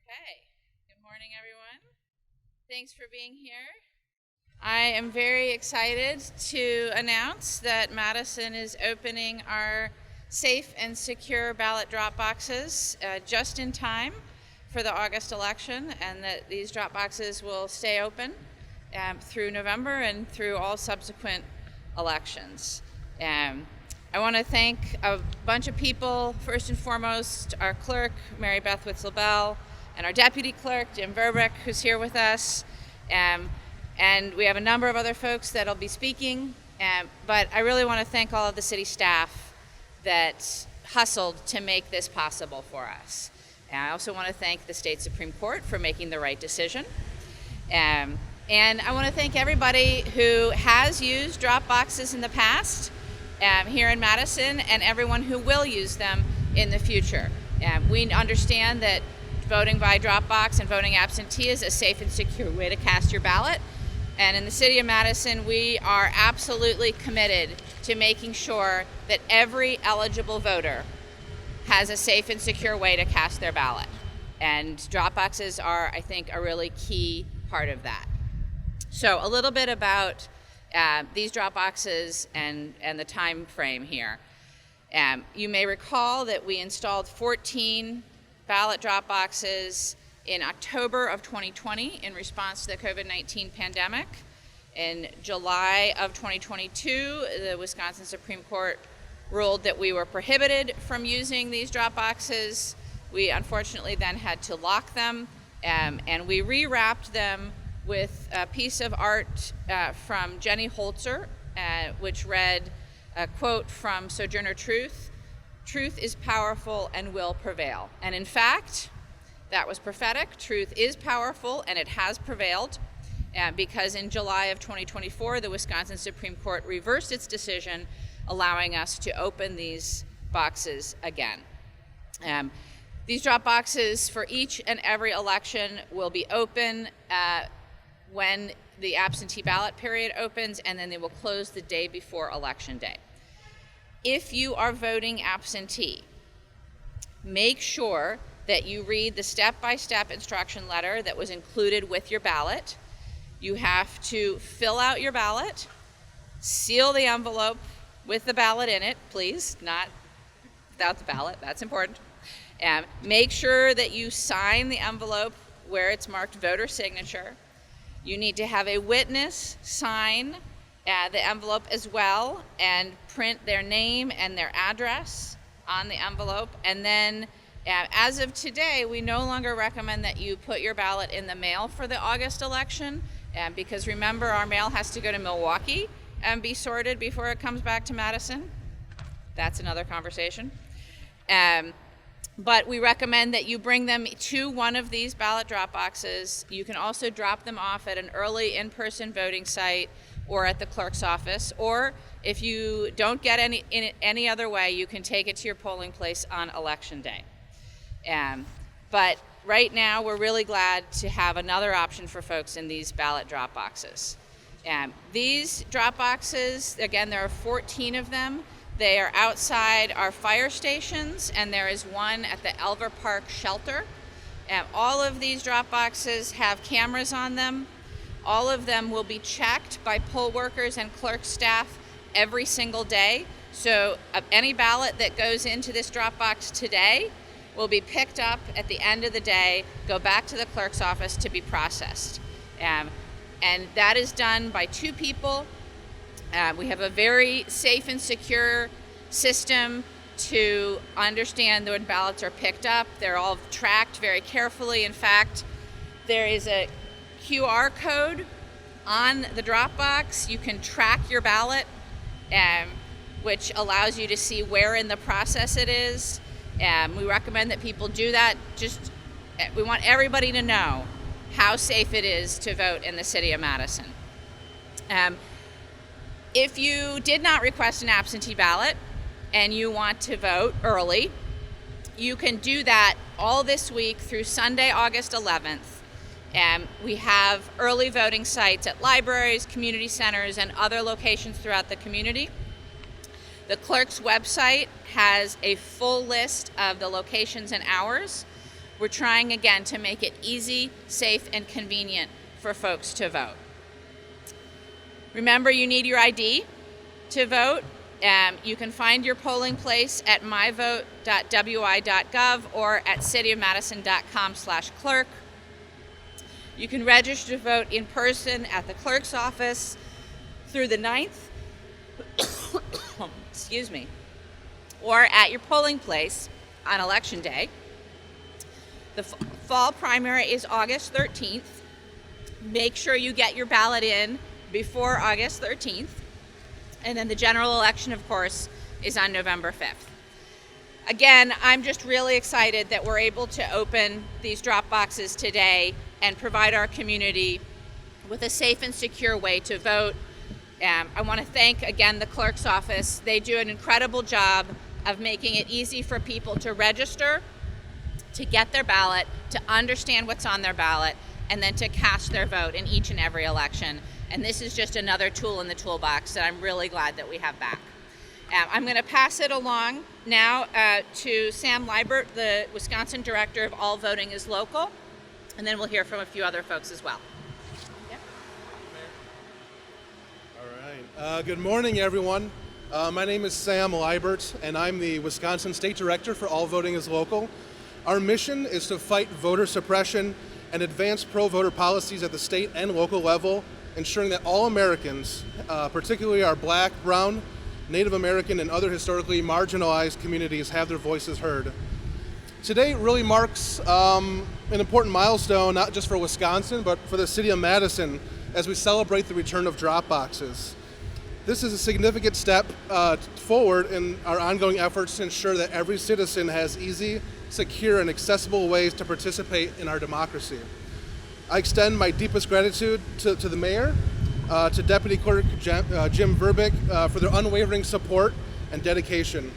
Okay, good morning everyone. Thanks for being here. I am very excited to announce that Madison is opening our safe and secure ballot drop boxes just in time for the August election, and that these drop boxes will stay open through November and through all subsequent elections. I want to thank a bunch of people. First and foremost, our clerk, Mary Beth Witzel-Bell, and our Deputy Clerk Jim Verbick, who's here with us. And we have a number of other folks that'll be speaking. But I really want to thank all of the city staff that hustled to make this possible for us. And I also want to thank the state Supreme Court for making the right decision. And I want to thank everybody who has used drop boxes in the past here in Madison, and everyone who will use them in the future. We understand that voting by drop box and voting absentee is a safe and secure way to cast your ballot. And in the City of Madison, we are absolutely committed to making sure that every eligible voter has a safe and secure way to cast their ballot. And drop boxes are, I think, a really key part of that. So a little bit about these drop boxes and the time frame here. You may recall that we installed 14 ballot drop boxes in October of 2020 in response to the COVID-19 pandemic. In July of 2022, the Wisconsin Supreme Court ruled that we were prohibited from using these drop boxes. We unfortunately then had to lock them, and we rewrapped them with a piece of art from Jenny Holzer, which read a quote from Sojourner Truth: "Truth is powerful and will prevail." And in fact, that was prophetic. Truth is powerful, and it has prevailed, because in July of 2024, the Wisconsin Supreme Court reversed its decision, allowing us to open these boxes again. These drop boxes for each and every election will be open when the absentee ballot period opens, and then they will close the day before Election Day. If you are voting absentee, make sure that you read the step-by-step instruction letter that was included with your ballot. You have to fill out your ballot, seal the envelope with the ballot in it, please, not without the ballot, that's important. Make sure that you sign the envelope where it's marked voter signature. You need to have a witness sign the envelope as well and print their name and their address on the envelope. And then as of today, we no longer recommend that you put your ballot in the mail for the August election, because remember, our mail has to go to Milwaukee and be sorted before it comes back to Madison. That's another conversation. But we recommend that you bring them to one of these ballot drop boxes. You can also drop them off at an early in-person voting site or at the clerk's office, or if you don't get any other way, you can take it to your polling place on Election Day. But right now, we're really glad to have another option for folks in these ballot drop boxes. These drop boxes, again, there are 14 of them. They are outside our fire stations, and there is one at the Elver Park shelter. All of these drop boxes have cameras on them. All of them will be checked by poll workers and clerk staff every single day. So any ballot that goes into this drop box today will be picked up at the end of the day, go back to the clerk's office to be processed. And that is done by 2 people. We have a very safe and secure system to understand when ballots are picked up. They're all tracked very carefully. In fact, there is a QR code on the drop box. You can track your ballot, which allows you to see where in the process it is. We recommend that people do that. We want everybody to know how safe it is to vote in the City of Madison. If you did not request an absentee ballot and you want to vote early, you can do that all this week through Sunday, August 11th. We have early voting sites at libraries, community centers, and other locations throughout the community. The clerk's website has a full list of the locations and hours. we're trying again to make it easy, safe, and convenient for folks to vote. Remember, you need your ID to vote. You can find your polling place at myvote.wi.gov or at cityofmadison.com/clerk. You can register to vote in person at the clerk's office through the 9th, excuse me, or at your polling place on Election Day. The fall primary is August 13th. Make sure you get your ballot in before August 13th. And then the general election, of course, is on November 5th. Again, I'm just really excited that we're able to open these drop boxes today and provide our community with a safe and secure way to vote. I want to thank, again, the clerk's office. They do an incredible job of making it easy for people to register, to get their ballot, to understand what's on their ballot, and then to cast their vote in each and every election. And this is just another tool in the toolbox that I'm really glad that we have back. I'm going to pass it along now to Sam Liebert, the Wisconsin Director of All Voting is Local, and then we'll hear from a few other folks as well. All right. Good morning, everyone. My name is Sam Liebert, and I'm the Wisconsin State Director for All Voting is Local. Our mission is to fight voter suppression and advance pro-voter policies at the state and local level, ensuring that all Americans, particularly our Black, Brown, Native American, and other historically marginalized communities, have their voices heard. Today really marks an important milestone, not just for Wisconsin, but for the City of Madison, as we celebrate the return of drop boxes. This is a significant step forward in our ongoing efforts to ensure that every citizen has easy, secure, and accessible ways to participate in our democracy. I extend my deepest gratitude to the mayor, to Deputy Clerk Jim Verbick for their unwavering support and dedication.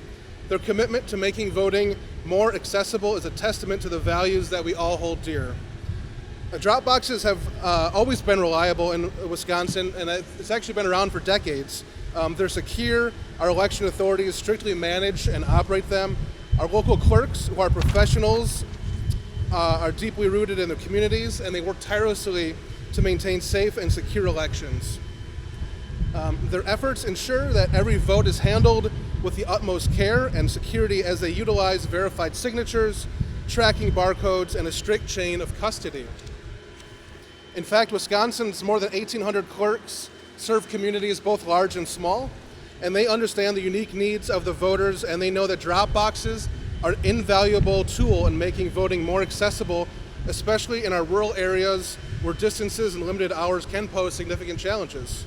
Their commitment to making voting more accessible is a testament to the values that we all hold dear. Drop boxes have always been reliable in Wisconsin, and it's actually been around for decades. They're secure. Our election authorities strictly manage and operate them. Our local clerks, who are professionals, are deeply rooted in their communities, and they work tirelessly to maintain safe and secure elections. Their efforts ensure that every vote is handled with the utmost care and security as they utilize verified signatures, tracking barcodes, and a strict chain of custody. In fact, Wisconsin's more than 1,800 clerks serve communities both large and small, and they understand the unique needs of the voters, and they know that drop boxes are an invaluable tool in making voting more accessible, especially in our rural areas where distances and limited hours can pose significant challenges.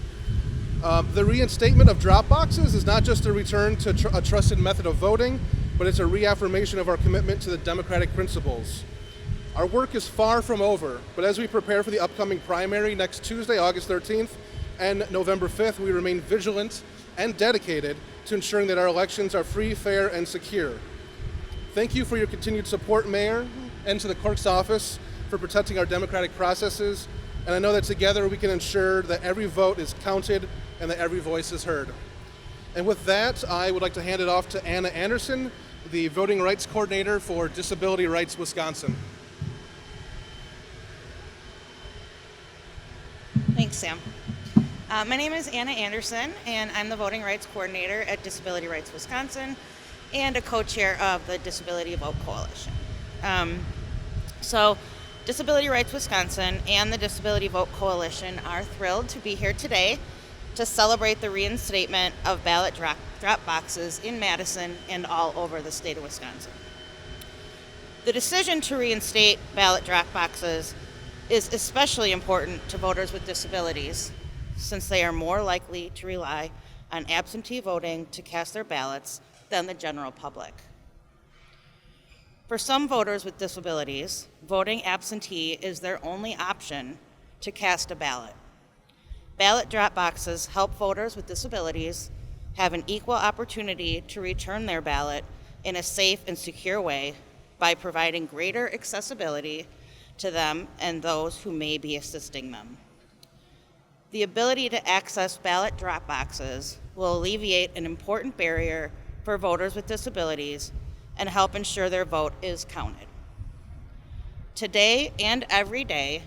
The reinstatement of drop boxes is not just a return to a trusted method of voting, but it's a reaffirmation of our commitment to the democratic principles. Our work is far from over, but as we prepare for the upcoming primary next Tuesday, August 13th, and November 5th, we remain vigilant and dedicated to ensuring that our elections are free, fair, and secure. Thank you for your continued support, Mayor, and to the Clerk's Office for protecting our democratic processes, and I know that together we can ensure that every vote is counted and that every voice is heard. And with that, I would like to hand it off to Anna Anderson, the Voting Rights Coordinator for Disability Rights Wisconsin. Thanks, Sam. My name is Anna Anderson, and I'm the Voting Rights Coordinator at Disability Rights Wisconsin and a co-chair of the Disability Vote Coalition. So Disability Rights Wisconsin and the Disability Vote Coalition are thrilled to be here today to celebrate the reinstatement of ballot drop boxes in Madison and all over the state of Wisconsin. The decision to reinstate ballot drop boxes is especially important to voters with disabilities, since they are more likely to rely on absentee voting to cast their ballots than the general public. For some voters with disabilities, voting absentee is their only option to cast a ballot. Ballot drop boxes help voters with disabilities have an equal opportunity to return their ballot in a safe and secure way by providing greater accessibility to them and those who may be assisting them. The ability to access ballot drop boxes will alleviate an important barrier for voters with disabilities and help ensure their vote is counted. Today and every day,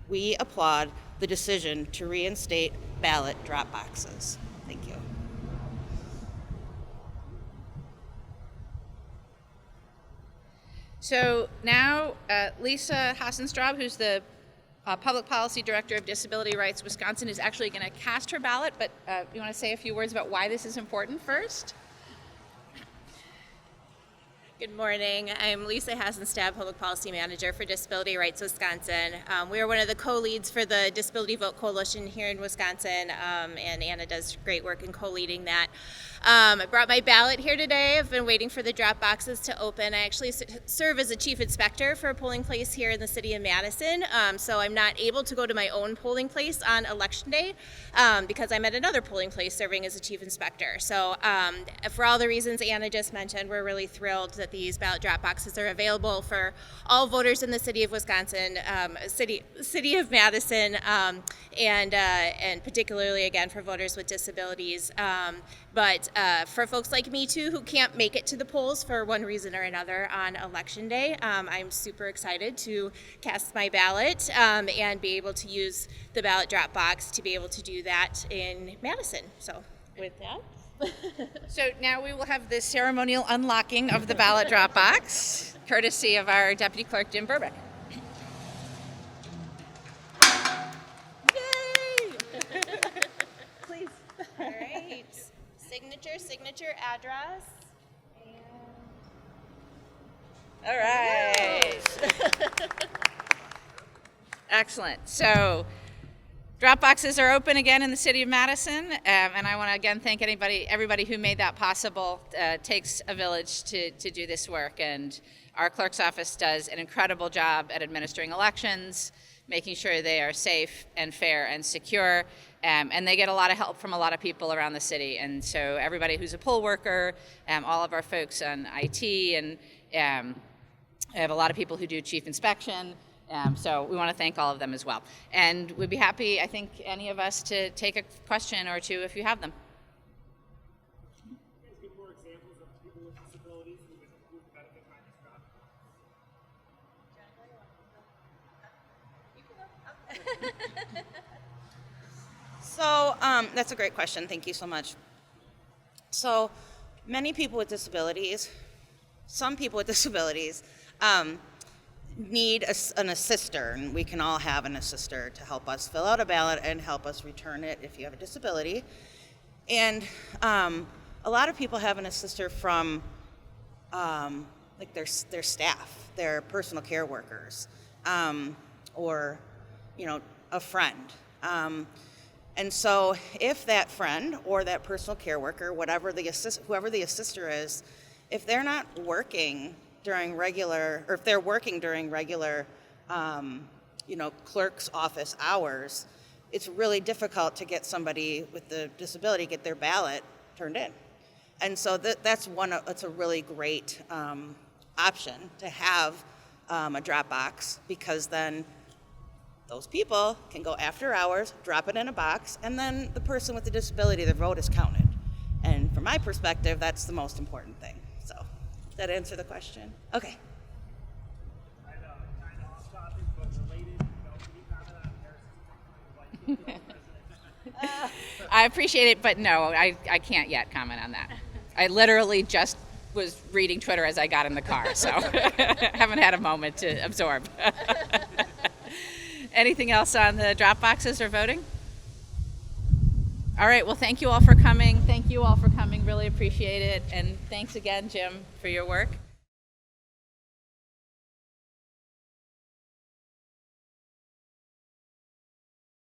we applaud the decision to reinstate ballot drop boxes. Thank you. So now Lisa Hassenstab, who's the Public Policy Director of Disability Rights Wisconsin, is actually going to cast her ballot, but you want to say a few words about why this is important first? Good morning. I'm Lisa Hassenstab, Public Policy Manager for Disability Rights Wisconsin. We are one of the co-leads for the Disability Vote Coalition here in Wisconsin, and Anna does great work in co-leading that. I brought my ballot here today. I've been waiting for the drop boxes to open. I actually serve as a chief inspector for a polling place here in the City of Madison, so I'm not able to go to my own polling place on Election Day because I'm at another polling place serving as a chief inspector. So for all the reasons Anna just mentioned, we're really thrilled that these ballot drop boxes are available for all voters in the City of Wisconsin, City of Madison, and particularly again for voters with disabilities. But for folks like me too who can't make it to the polls for one reason or another on Election Day, I'm super excited to cast my ballot and be able to use the ballot drop box to be able to do that in Madison. So with that. So now we will have the ceremonial unlocking of the ballot drop box, courtesy of our Deputy Clerk Jim Verbick. Yay! Please. All right. Signature, address. And... All right. Excellent. So drop boxes are open again in the City of Madison, and I want to again thank everybody who made that possible. Takes a village to do this work, and our clerk's office does an incredible job at administering elections, making sure they are safe and fair and secure, and they get a lot of help from a lot of people around the city. And so everybody who's a poll worker, all of our folks on IT, and I have a lot of people who do chief inspection. So we want to thank all of them as well. And we'd be happy, I think, any of us to take a question or two if you have them. Can you give more examples of people with disabilities who would benefit by this drop? So that's a great question. Thank you so much. So many people with disabilities, some people with disabilities, need an assister, and we can all have an assister to help us fill out a ballot and help us return it if you have a disability. And a lot of people have an assister from like their staff, their personal care workers, or a friend. And so if that friend or that personal care worker, whoever the assister is, if they're not working during regular, or if they're working during regular, clerk's office hours, it's really difficult to get somebody with the disability get their ballot turned in. And so that's a really great option to have a drop box, because then those people can go after hours, drop it in a box, and then the person with the disability, their vote is counted. And from my perspective, that's the most important thing. So, does that answer the question? Okay. I know, kind of off topic, but related. Can you comment on Harrison's president? I appreciate it, but no, I can't yet comment on that. I literally just was reading Twitter as I got in the car, so haven't had a moment to absorb. Anything else on the drop boxes or voting? All right, well, thank you all for coming. Really appreciate it. And thanks again, Jim, for your work.